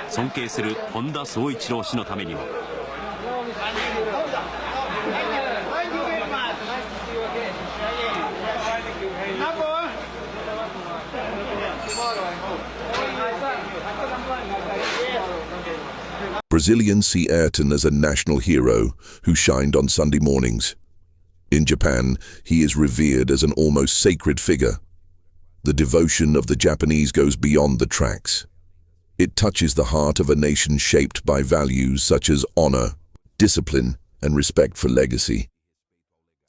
尊敬する本田宗一郎氏のためにも。Brazilians see Ayrton as a national hero who shined on Sunday mornings. In Japan, he is revered as an almost sacred figure. The devotion of the Japanese goes beyond the tracks. It touches the heart of a nation shaped by values such as honor, discipline, and respect for legacy.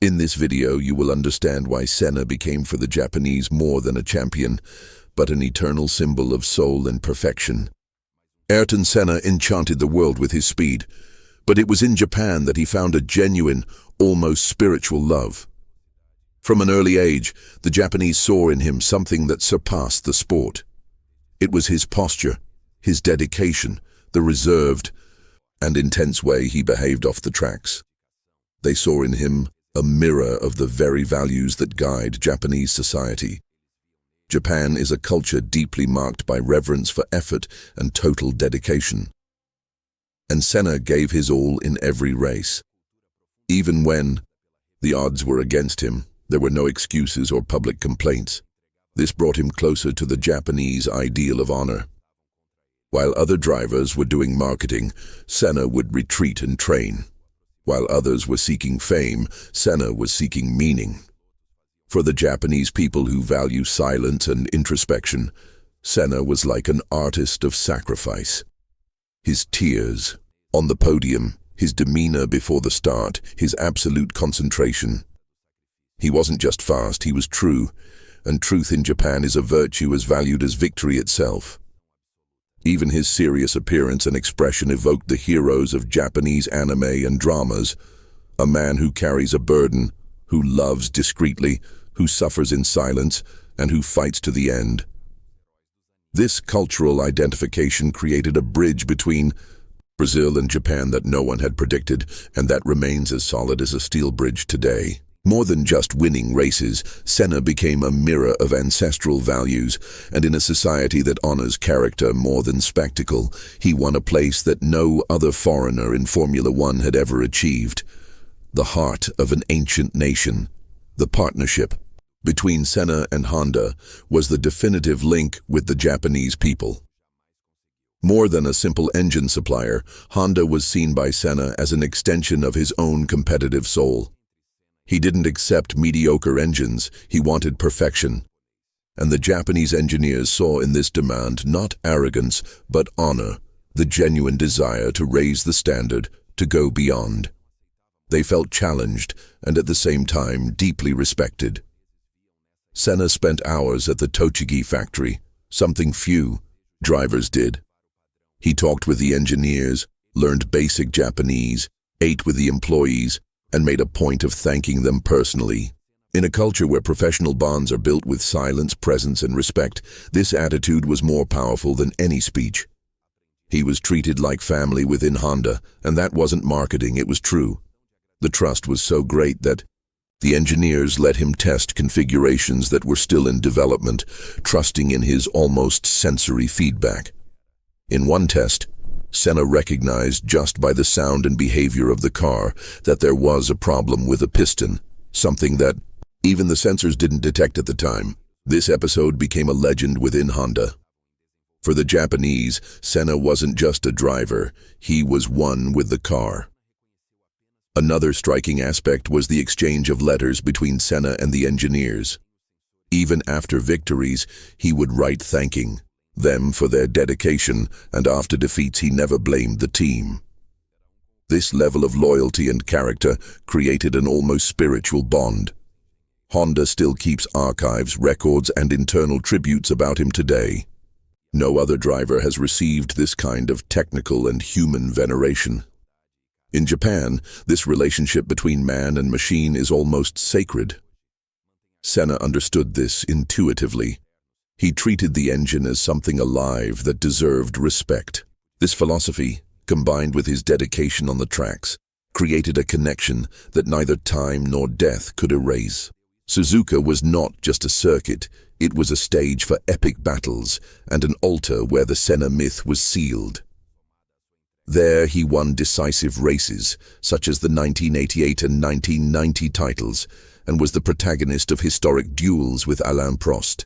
In this video, you will understand why Senna became for the Japanese more than a champion, but an eternal symbol of soul and perfection. Ayrton Senna enchanted the world with his speed, but it was in Japan that he found a genuine, almost spiritual love. From an early age, the Japanese saw in him something that surpassed the sport. It was his posture, his dedication, the reserved and intense way he behaved off the tracks. They saw in him a mirror of the very values that guide Japanese society. Japan is a culture deeply marked by reverence for effort and total dedication. And Senna gave his all in every race. Even when the odds were against him, there were no excuses or public complaints. This brought him closer to the Japanese ideal of honor. While other drivers were doing marketing, Senna would retreat and train. While others were seeking fame, Senna was seeking meaning. For the Japanese people who value silence and introspection, Senna was like an artist of sacrifice. His tears on the podium, his demeanor before the start, his absolute concentration. He wasn't just fast, he was true, and truth in Japan is a virtue as valued as victory itself. Even his serious appearance and expression evoked the heroes of Japanese anime and dramas, a man who carries a burden, who loves discreetly, who suffers in silence, and who fights to the end. This cultural identification created a bridge between Brazil and Japan that no one had predicted, and that remains as solid as a steel bridge today. More than just winning races, Senna became a mirror of ancestral values, and in a society that honors character more than spectacle, he won a place that no other foreigner in Formula One had ever achieved. The heart of an ancient nation. The partnership between Senna and Honda was the definitive link with the Japanese people. More than a simple engine supplier, Honda was seen by Senna as an extension of his own competitive soul. He didn't accept mediocre engines, he wanted perfection. And the Japanese engineers saw in this demand not arrogance, but honor, the genuine desire to raise the standard, to go beyond. They felt challenged and at the same time deeply respected. Senna spent hours at the Tochigi factory, something few drivers did. He talked with the engineers, learned basic Japanese, ate with the employees, and made a point of thanking them personally. In a culture where professional bonds are built with silence, presence, and respect, this attitude was more powerful than any speech. He was treated like family within Honda, and that wasn't marketing, it was true. The trust was so great that the engineers let him test configurations that were still in development, trusting in his almost sensory feedback. In one test, Senna recognized just by the sound and behavior of the car that there was a problem with a piston, something that even the sensors didn't detect at the time. This episode became a legend within Honda. For the Japanese, Senna wasn't just a driver, he was one with the car. Another striking aspect was the exchange of letters between Senna and the engineers. Even after victories, he would write thanking them for their dedication, and after defeats he never blamed the team. This level of loyalty and character created an almost spiritual bond. Honda still keeps archives, records, and internal tributes about him today. No other driver has received this kind of technical and human veneration. In Japan, this relationship between man and machine is almost sacred. Senna understood this intuitively. He treated the engine as something alive that deserved respect. This philosophy, combined with his dedication on the tracks, created a connection that neither time nor death could erase. Suzuka was not just a circuit, It was a stage for epic battles and an altar where the Senna myth was sealed. There he won decisive races, such as the 1988 and 1990 titles, and was the protagonist of historic duels with Alain Prost.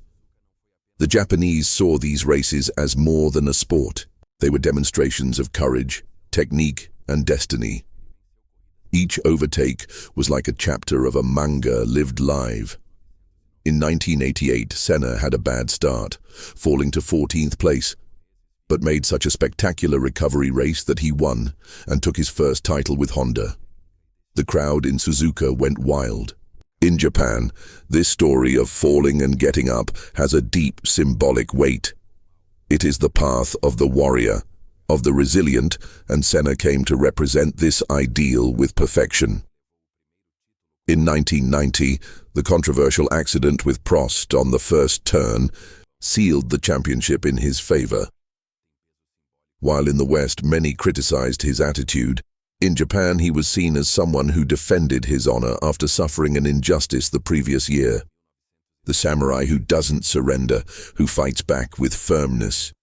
The Japanese saw these races as more than a sport. They were demonstrations of courage, technique, and destiny. Each overtake was like a chapter of a manga lived live. In 1988, Senna had a bad start, falling to 14th place, but made such a spectacular recovery race that he won and took his first title with Honda. The crowd in Suzuka went wild. In Japan, this story of falling and getting up has a deep symbolic weight. It is the path of the warrior, of the resilient, and Senna came to represent this ideal with perfection. In 1990, the controversial accident with Prost on the first turn sealed the championship in his favor. While in the West many criticized his attitude, in Japan he was seen as someone who defended his honor after suffering an injustice the previous year. The samurai who doesn't surrender, who fights back with firmness.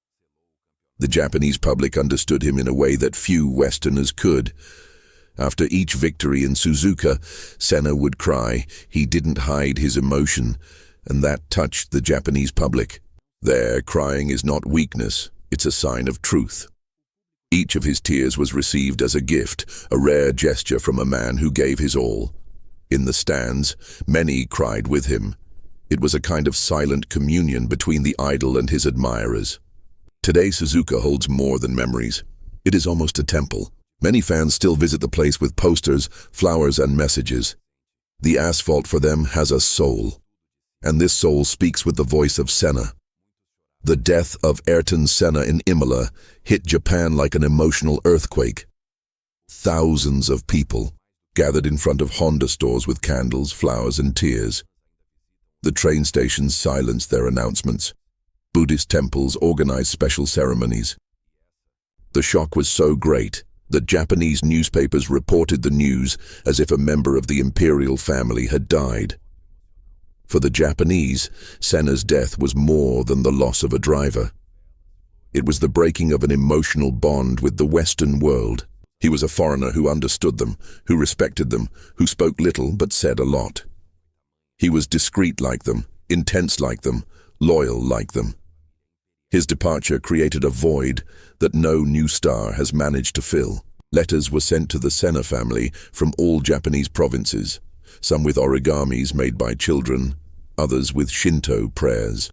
The Japanese public understood him in a way that few Westerners could. After each victory in Suzuka, Senna would cry. He didn't hide his emotion, and that touched the Japanese public. There, crying is not weakness, it's a sign of truth. Each of his tears was received as a gift, a rare gesture from a man who gave his all. In the stands, many cried with him. It was a kind of silent communion between the idol and his admirers. Today, Suzuka holds more than memories. It is almost a temple. Many fans still visit the place with posters, flowers, and messages. The asphalt for them has a soul, and this soul speaks with the voice of Senna. The death of Ayrton Senna in Imola hit Japan like an emotional earthquake. Thousands of people gathered in front of Honda stores with candles, flowers, and tears. The train stations silenced their announcements. Buddhist temples organized special ceremonies. The shock was so great that Japanese newspapers reported the news as if a member of the imperial family had died. For the Japanese, Senna's death was more than the loss of a driver. It was the breaking of an emotional bond with the Western world. He was a foreigner who understood them, who respected them, who spoke little but said a lot. He was discreet like them, intense like them, loyal like them. His departure created a void that no new star has managed to fill. Letters were sent to the Senna family from all Japanese provinces, some with origamis made by children, others with Shinto prayers.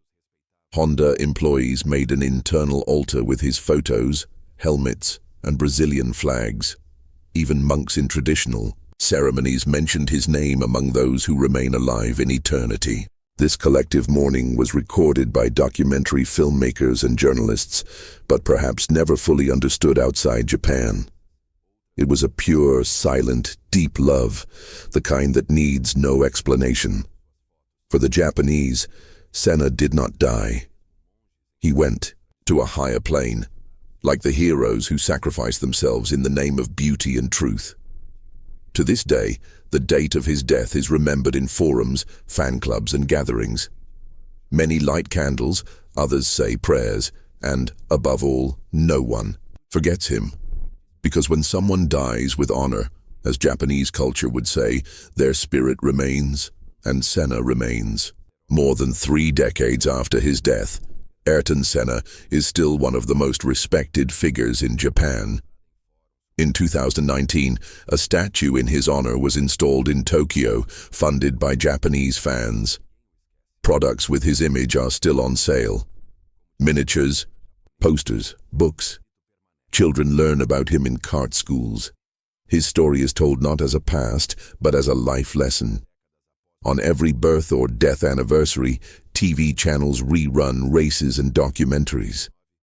Honda employees made an internal altar with his photos, helmets, and Brazilian flags. Even monks in traditional ceremonies mentioned his name among those who remain alive in eternity. This collective mourning was recorded by documentary filmmakers and journalists, but perhaps never fully understood outside Japan. It was a pure, silent, deep love, the kind that needs no explanation. For the Japanese, Senna did not die. He went to a higher plane, like the heroes who sacrificed themselves in the name of beauty and truth. To this day, the date of his death is remembered in forums, fan clubs, and gatherings. Many light candles, others say prayers, and, above all, no one forgets him. Because when someone dies with honor, as Japanese culture would say, their spirit remains, and Senna remains. More than 3 decades after his death, Ayrton Senna is still one of the most respected figures in Japan. In 2019, a statue in his honor was installed in Tokyo, funded by Japanese fans. Products with his image are still on sale. Miniatures, posters, books. Children learn about him in kart schools. His story is told not as a past, but as a life lesson. On every birth or death anniversary, TV channels rerun races and documentaries.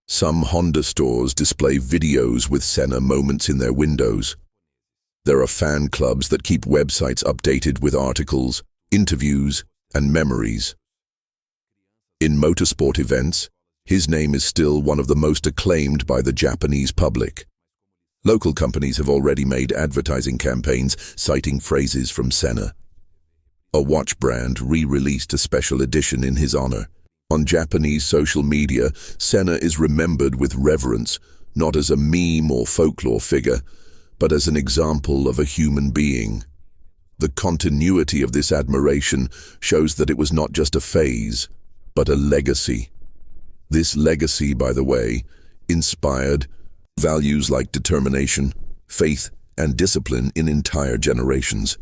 Some Honda stores display videos with Senna moments in their windows. There are fan clubs that keep websites updated with articles, interviews, and memories. In motorsport events, his name is still one of the most acclaimed by the Japanese public. Local companies have already made advertising campaigns citing phrases from Senna. A watch brand re-released a special edition in his honor. On Japanese social media, Senna is remembered with reverence, not as a meme or folklore figure, but as an example of a human being. The continuity of this admiration shows that it was not just a phase, but a legacy. This legacy, by the way, inspired values like determination, faith, and discipline in entire generations.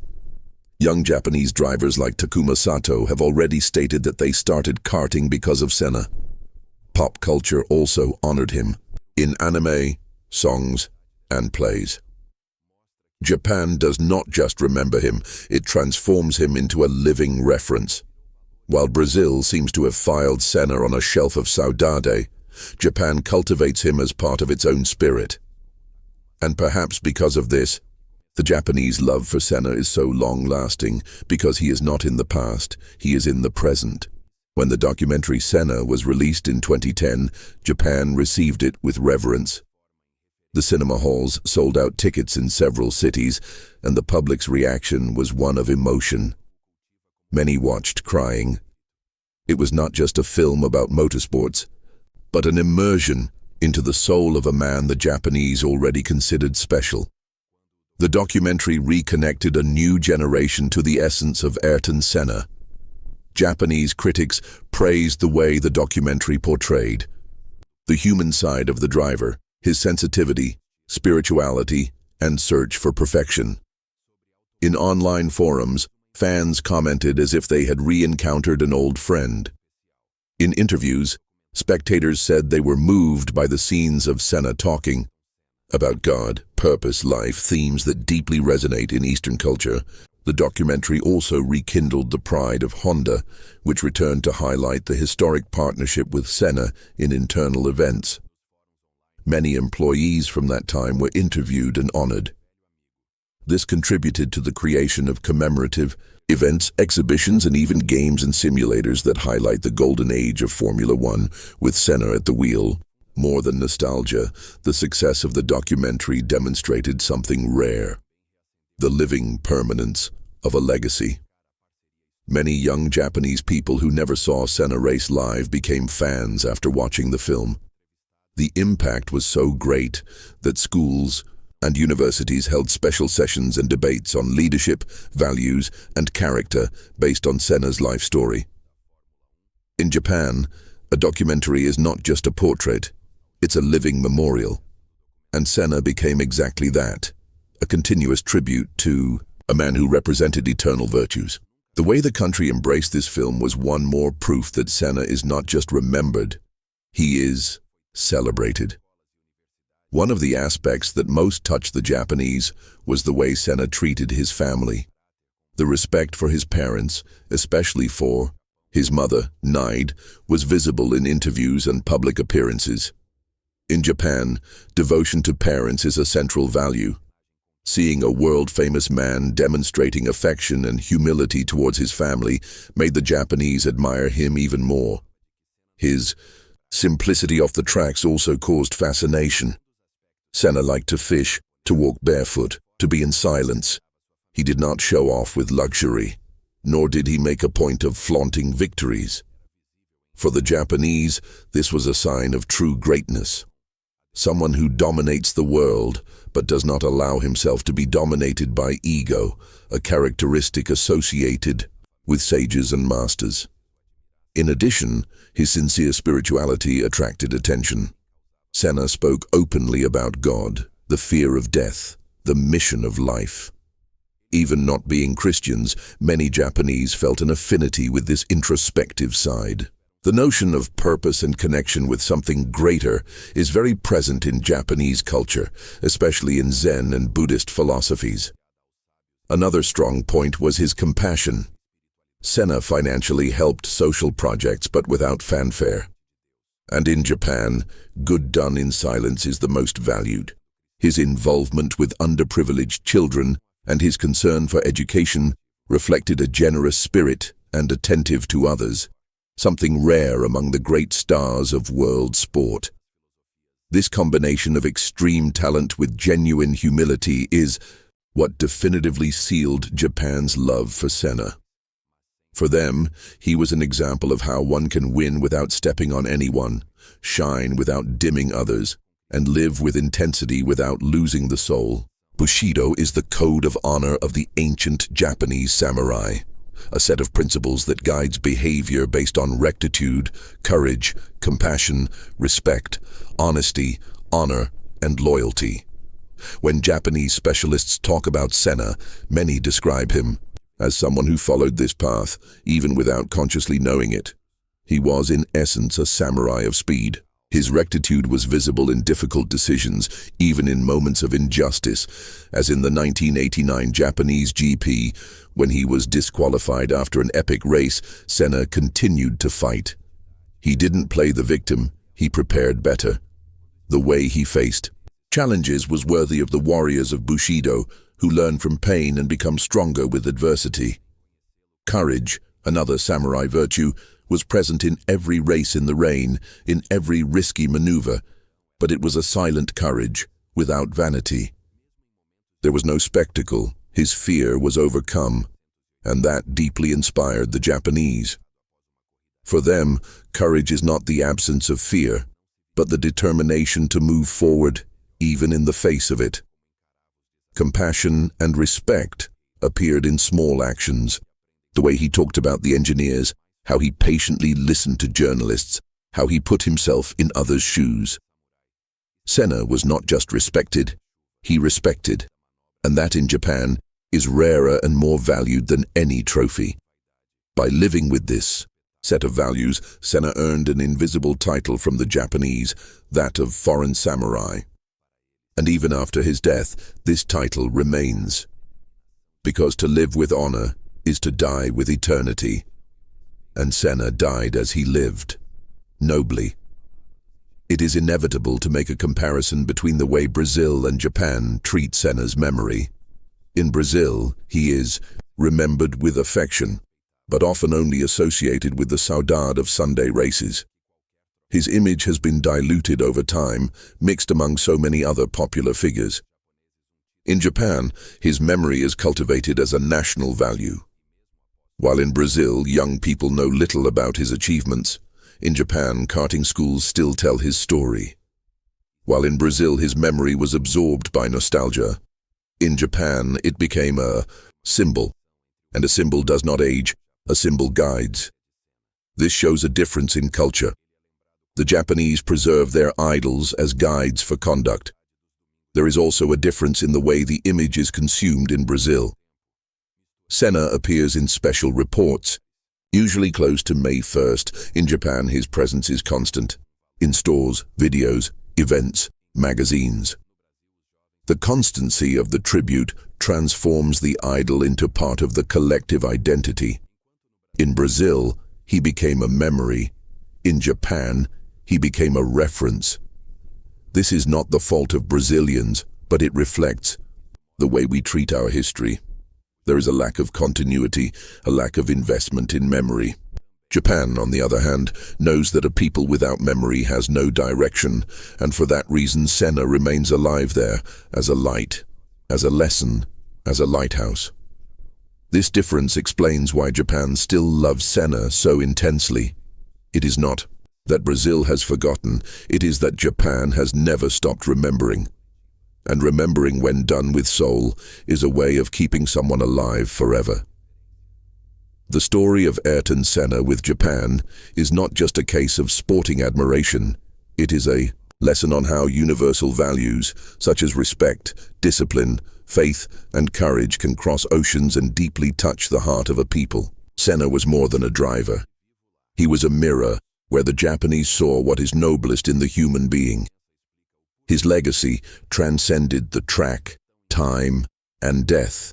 Young Japanese drivers like Takuma Sato have already stated that they started karting because of Senna. Pop culture also honored him in anime, songs, and plays. Japan does not just remember him, it transforms him into a living reference. While Brazil seems to have filed Senna on a shelf of saudade, Japan cultivates him as part of its own spirit. And perhaps because of this, the Japanese love for Senna is so long-lasting because he is not in the past, he is in the present. When the documentary Senna was released in 2010, Japan received it with reverence. The cinema halls sold out tickets in several cities, and the public's reaction was one of emotion. Many watched crying. It was not just a film about motorsports, but an immersion into the soul of a man the Japanese already considered special. The documentary reconnected a new generation to the essence of Ayrton Senna. Japanese critics praised the way the documentary portrayed the human side of the driver, his sensitivity, spirituality, and search for perfection. In online forums, fans commented as if they had re-encountered an old friend. In interviews, spectators said they were moved by the scenes of Senna talking about God, purpose, life, themes that deeply resonate in Eastern culture. The documentary also rekindled the pride of Honda, which returned to highlight the historic partnership with Senna in internal events. Many employees from that time were interviewed and honored. This contributed to the creation of commemorative events, exhibitions, and even games and simulators that highlight the golden age of Formula One, with Senna at the wheel. More than nostalgia, the success of the documentary demonstrated something rare: the living permanence of a legacy. Many young Japanese people who never saw Senna race live became fans after watching the film. The impact was so great that schools and universities held special sessions and debates on leadership, values, and character based on Senna's life story. In Japan, a documentary is not just a portrait, it's a living memorial. And Senna became exactly that, a continuous tribute to a man who represented eternal virtues. The way the country embraced this film was one more proof that Senna is not just remembered, he is celebrated. One of the aspects that most touched the Japanese was the way Senna treated his family. The respect for his parents, especially for his mother, Nide, was visible in interviews and public appearances. In Japan, devotion to parents is a central value. Seeing a world-famous man demonstrating affection and humility towards his family made the Japanese admire him even more. His simplicity off the tracks also caused fascination. Senna liked to fish, to walk barefoot, to be in silence. He did not show off with luxury, nor did he make a point of flaunting victories. For the Japanese, this was a sign of true greatness. Someone who dominates the world, but does not allow himself to be dominated by ego, a characteristic associated with sages and masters. In addition, his sincere spirituality attracted attention. Senna spoke openly about God, the fear of death, the mission of life. Even not being Christians, many Japanese felt an affinity with this introspective side. The notion of purpose and connection with something greater is very present in Japanese culture, especially in Zen and Buddhist philosophies. Another strong point was his compassion. Senna financially helped social projects but without fanfare. And in Japan, good done in silence is the most valued. His involvement with underprivileged children and his concern for education reflected a generous spirit and attentive to others, something rare among the great stars of world sport. This combination of extreme talent with genuine humility is what definitively sealed Japan's love for Senna. For them, he was an example of how one can win without stepping on anyone, shine without dimming others, and live with intensity without losing the soul. Bushido is the code of honor of the ancient Japanese samurai, a set of principles that guides behavior based on rectitude, courage, compassion, respect, honesty, honor, and loyalty. When Japanese specialists talk about Senna, many describe him as someone who followed this path, even without consciously knowing it. He was, in essence, a samurai of speed. His rectitude was visible in difficult decisions, even in moments of injustice, as in the 1989 Japanese GP, when he was disqualified after an epic race. Senna continued to fight. He didn't play the victim, he prepared better. The way he faced challenges was worthy of the warriors of Bushido, who learn from pain and become stronger with adversity. Courage, another samurai virtue, was present in every race in the rain, in every risky maneuver, but it was a silent courage, without vanity. There was no spectacle, his fear was overcome, and that deeply inspired the Japanese. For them, courage is not the absence of fear, but the determination to move forward, even in the face of it. Compassion and respect appeared in small actions, the way he talked about the engineers, how he patiently listened to journalists, how he put himself in others' shoes. Senna was not just respected, he respected, and that in Japan is rarer and more valued than any trophy. By living with this set of values, Senna earned an invisible title from the Japanese, that of foreign samurai. And even after his death, this title remains. Because to live with honor is to die with eternity. And Senna died as he lived, nobly. It is inevitable to make a comparison between the way Brazil and Japan treat Senna's memory. In Brazil, he is remembered with affection, but often only associated with the saudade of Sunday races. His image has been diluted over time, mixed among so many other popular figures. In Japan, his memory is cultivated as a national value. While in Brazil, young people know little about his achievements, in Japan, karting schools still tell his story. While in Brazil, his memory was absorbed by nostalgia, in Japan, it became a symbol. And a symbol does not age, a symbol guides. This shows a difference in culture. The Japanese preserve their idols as guides for conduct. There is also a difference in the way the image is consumed in Brazil. Senna appears in special reports, usually close to May 1st. In Japan, his presence is constant, in stores, videos, events, magazines. The constancy of the tribute transforms the idol into part of the collective identity. In Brazil, he became a memory. In Japan, he became a reference. This is not the fault of Brazilians, but it reflects the way we treat our history. There is a lack of continuity, a lack of investment in memory. Japan, on the other hand, knows that a people without memory has no direction, and for that reason Senna remains alive there, as a light, as a lesson, as a lighthouse. This difference explains why Japan still loves Senna so intensely. It is not that Brazil has forgotten, it is that Japan has never stopped remembering. And remembering, when done with soul, is a way of keeping someone alive forever. The story of Ayrton Senna with Japan is not just a case of sporting admiration, it is a lesson on how universal values, such as respect, discipline, faith, and courage can cross oceans and deeply touch the heart of a people. Senna was more than a driver. He was a mirror where the Japanese saw what is noblest in the human being. His legacy transcended the track, time, and death.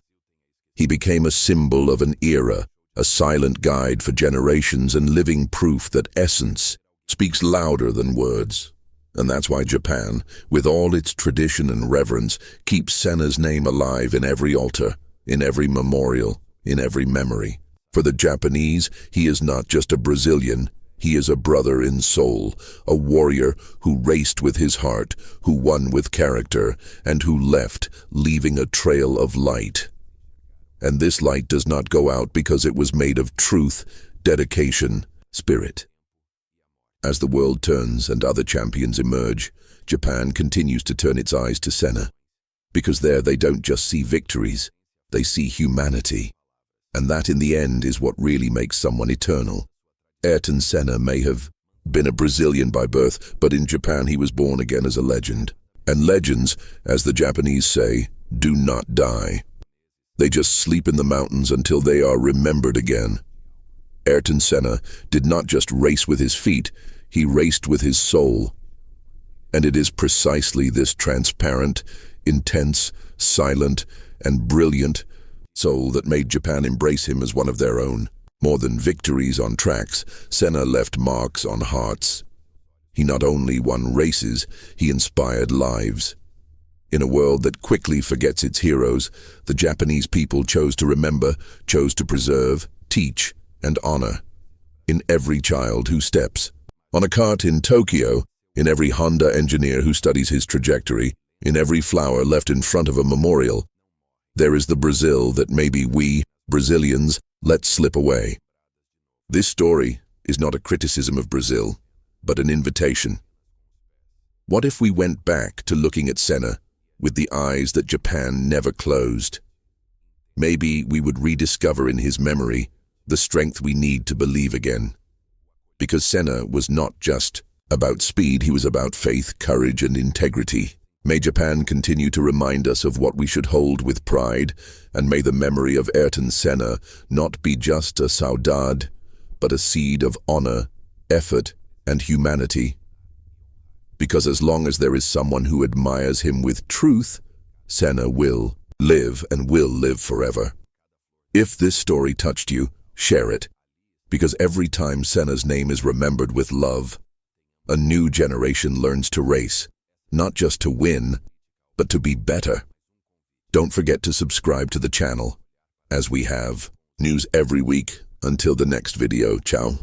He became a symbol of an era, a silent guide for generations and living proof that essence speaks louder than words. And that's why Japan, with all its tradition and reverence, keeps Senna's name alive in every altar, in every memorial, in every memory. For the Japanese, he is not just a Brazilian, he is a brother in soul, a warrior who raced with his heart, who won with character, and who left, leaving a trail of light. And this light does not go out because it was made of truth, dedication, spirit. As the world turns and other champions emerge, Japan continues to turn its eyes to Senna. Because there they don't just see victories, they see humanity. And that in the end is what really makes someone eternal. Ayrton Senna may have been a Brazilian by birth, but in Japan he was born again as a legend. And legends, as the Japanese say, do not die. They just sleep in the mountains until they are remembered again. Ayrton Senna did not just race with his feet, he raced with his soul. And it is precisely this transparent, intense, silent, and brilliant soul that made Japan embrace him as one of their own. More than victories on tracks, Senna left marks on hearts. He not only won races, he inspired lives. In a world that quickly forgets its heroes, the Japanese people chose to remember, chose to preserve, teach, and honor. In every child who steps on a cart in Tokyo, in every Honda engineer who studies his trajectory, in every flower left in front of a memorial, there is the Brazil that maybe we, Brazilians, let slip away. This story is not a criticism of Brazil, but an invitation. What if we went back to looking at Senna with the eyes that Japan never closed? Maybe we would rediscover in his memory the strength we need to believe again. Because Senna was not just about speed, he was about faith, courage, and integrity. May Japan continue to remind us of what we should hold with pride, and may the memory of Ayrton Senna not be just a saudade, but a seed of honor, effort, and humanity. Because as long as there is someone who admires him with truth, Senna will live and will live forever. If this story touched you, share it. Because every time Senna's name is remembered with love, a new generation learns to race, not just to win, but to be better. Don't forget to subscribe to the channel, as we have news every week. Until the next video, ciao.